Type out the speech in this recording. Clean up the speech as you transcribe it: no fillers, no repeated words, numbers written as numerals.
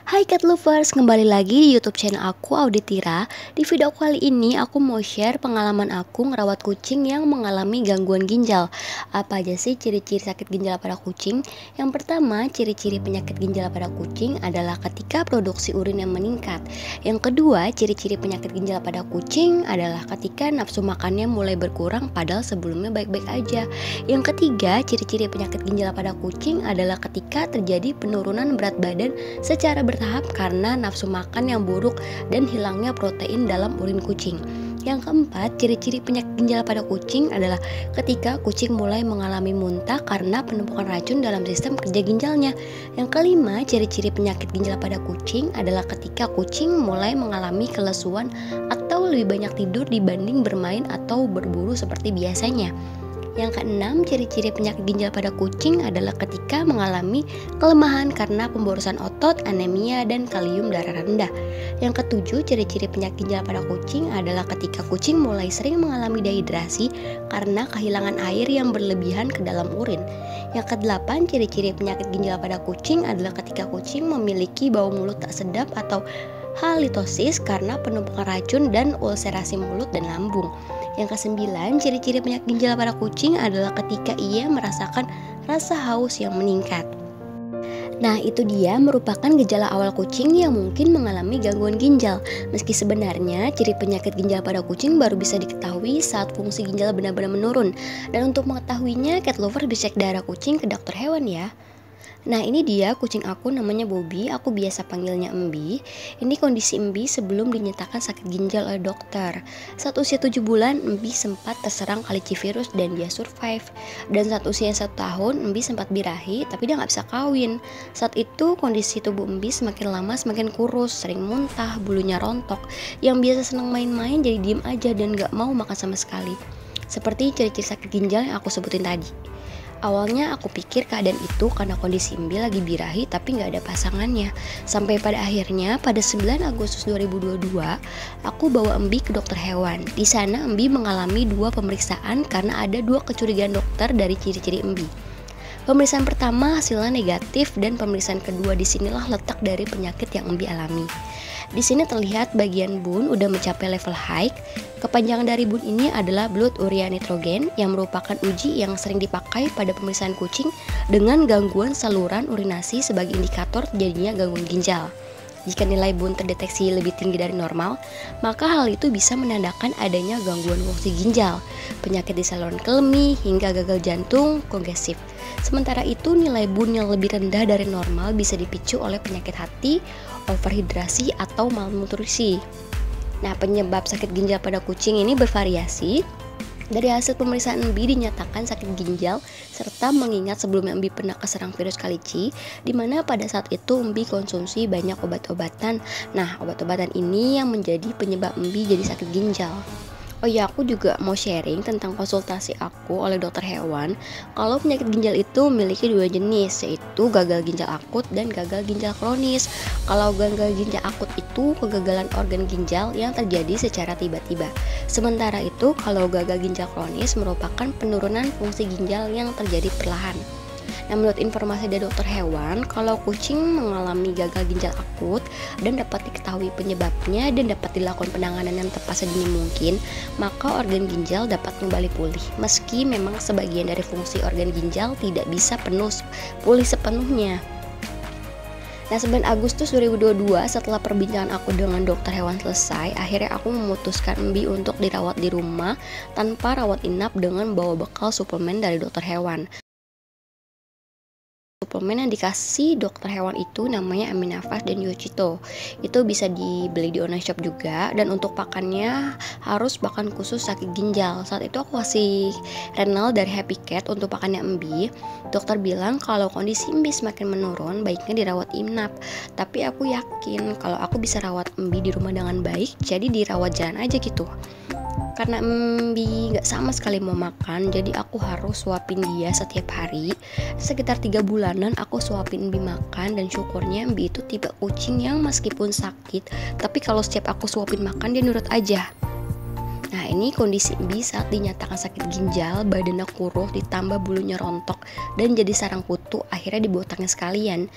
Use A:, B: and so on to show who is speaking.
A: Hai cat lovers, kembali lagi di YouTube channel aku Auditira. Di video kali ini aku mau share pengalaman aku ngerawat kucing yang mengalami gangguan ginjal. Apa aja sih ciri-ciri sakit ginjal pada kucing? Yang pertama, ciri-ciri penyakit ginjal pada kucing adalah ketika produksi urin yang meningkat. Yang kedua, ciri-ciri penyakit ginjal pada kucing adalah ketika nafsu makannya mulai berkurang padahal sebelumnya baik-baik aja. Yang ketiga, ciri-ciri penyakit ginjal pada kucing adalah ketika terjadi penurunan berat badan secara bertahap karena nafsu makan yang buruk dan hilangnya protein dalam urin kucing. Yang keempat, ciri-ciri penyakit ginjal pada kucing adalah ketika kucing mulai mengalami muntah karena penumpukan racun dalam sistem kerja ginjalnya. Yang kelima, ciri-ciri penyakit ginjal pada kucing adalah ketika kucing mulai mengalami kelesuan atau lebih banyak tidur dibanding bermain atau berburu seperti biasanya. Yang keenam, ciri-ciri penyakit ginjal pada kucing adalah ketika mengalami kelemahan karena pemborosan otot, anemia, dan kalium darah rendah. Yang ketujuh, ciri-ciri penyakit ginjal pada kucing adalah ketika kucing mulai sering mengalami dehidrasi karena kehilangan air yang berlebihan ke dalam urin. Yang kedelapan, ciri-ciri penyakit ginjal pada kucing adalah ketika kucing memiliki bau mulut tak sedap atau halitosis karena penumpukan racun dan ulserasi mulut dan lambung. Yang kesembilan, ciri-ciri penyakit ginjal pada kucing adalah ketika ia merasakan rasa haus yang meningkat. Nah, itu dia merupakan gejala awal kucing yang mungkin mengalami gangguan ginjal. Meski sebenarnya ciri penyakit ginjal pada kucing baru bisa diketahui saat fungsi ginjal benar-benar menurun. Dan untuk mengetahuinya, cat lover bisa cek darah kucing ke dokter hewan ya. Nah, ini dia kucing aku, namanya Bobby, aku biasa panggilnya Embi. Ini kondisi Embi sebelum dinyatakan sakit ginjal oleh dokter. Saat usia 7 bulan, Embi sempat terserang kalicivirus dan dia survive. Dan saat usia 1 tahun, Embi sempat birahi tapi dia nggak bisa kawin. Saat itu kondisi tubuh Embi semakin lama semakin kurus, sering muntah, bulunya rontok. Yang biasa senang main-main jadi diem aja dan nggak mau makan sama sekali. Seperti ciri-ciri sakit ginjal yang aku sebutin tadi. Awalnya aku pikir keadaan itu karena kondisi Embi lagi birahi tapi nggak ada pasangannya. Sampai pada akhirnya pada 9 Agustus 2022 aku bawa Embi ke dokter hewan. Di sana Embi mengalami 2 pemeriksaan karena ada 2 kecurigaan dokter dari ciri-ciri Embi. Pemeriksaan pertama hasilnya negatif dan pemeriksaan kedua disinilah letak dari penyakit yang Embi alami. Di sini terlihat bagian bun udah mencapai level high. Kepanjangan dari bun ini adalah blood urea nitrogen yang merupakan uji yang sering dipakai pada pemeriksaan kucing dengan gangguan saluran urinasi sebagai indikator terjadinya gangguan ginjal. Jika nilai bun terdeteksi lebih tinggi dari normal, maka hal itu bisa menandakan adanya gangguan fungsi ginjal, penyakit di saluran kemih, hingga gagal jantung kongesif. Sementara itu, nilai bun yang lebih rendah dari normal bisa dipicu oleh penyakit hati, overhidrasi, atau malnutrisi. Nah, penyebab sakit ginjal pada kucing ini bervariasi. Dari hasil pemeriksaan Embi dinyatakan sakit ginjal serta mengingat sebelumnya Embi pernah keserang virus kalici, di mana pada saat itu Embi konsumsi banyak obat-obatan. Nah, obat-obatan ini yang menjadi penyebab Embi jadi sakit ginjal. Oh ya, aku juga mau sharing tentang konsultasi aku oleh dokter hewan. Kalau penyakit ginjal itu memiliki 2 jenis, yaitu gagal ginjal akut dan gagal ginjal kronis. Kalau gagal ginjal akut itu kegagalan organ ginjal yang terjadi secara tiba-tiba. Sementara itu, kalau gagal ginjal kronis merupakan penurunan fungsi ginjal yang terjadi perlahan. Nah, menurut informasi dari dokter hewan, kalau kucing mengalami gagal ginjal akut dan dapat diketahui penyebabnya dan dapat dilakukan penanganan yang tepat sedini mungkin, maka organ ginjal dapat kembali pulih. Meski memang sebagian dari fungsi organ ginjal tidak bisa pulih sepenuhnya. Nah, 9 Agustus 2022 setelah perbincangan aku dengan dokter hewan selesai, akhirnya aku memutuskan Embi untuk dirawat di rumah tanpa rawat inap dengan bawa bekal suplemen dari dokter hewan. Suplemen yang dikasih dokter hewan itu namanya Aminafast dan Yochito. Itu bisa dibeli di online shop juga, dan untuk pakannya harus pakan khusus sakit ginjal. Saat itu aku kasih renal dari Happy Cat untuk pakannya Embi. Dokter bilang kalau kondisi Embi semakin menurun, baiknya dirawat inap. Tapi aku yakin kalau aku bisa rawat Embi di rumah dengan baik, jadi dirawat jalan aja gitu. Karena Embi gak sama sekali mau makan, jadi aku harus suapin dia setiap hari. Sekitar 3 bulanan aku suapin Embi makan, dan syukurnya Embi itu tipe kucing yang meskipun sakit, tapi kalau setiap aku suapin makan dia nurut aja. Nah, ini kondisi Embi saat dinyatakan sakit ginjal, badannya kurus ditambah bulunya rontok dan jadi sarang kutu, akhirnya dibawa tangan sekalian.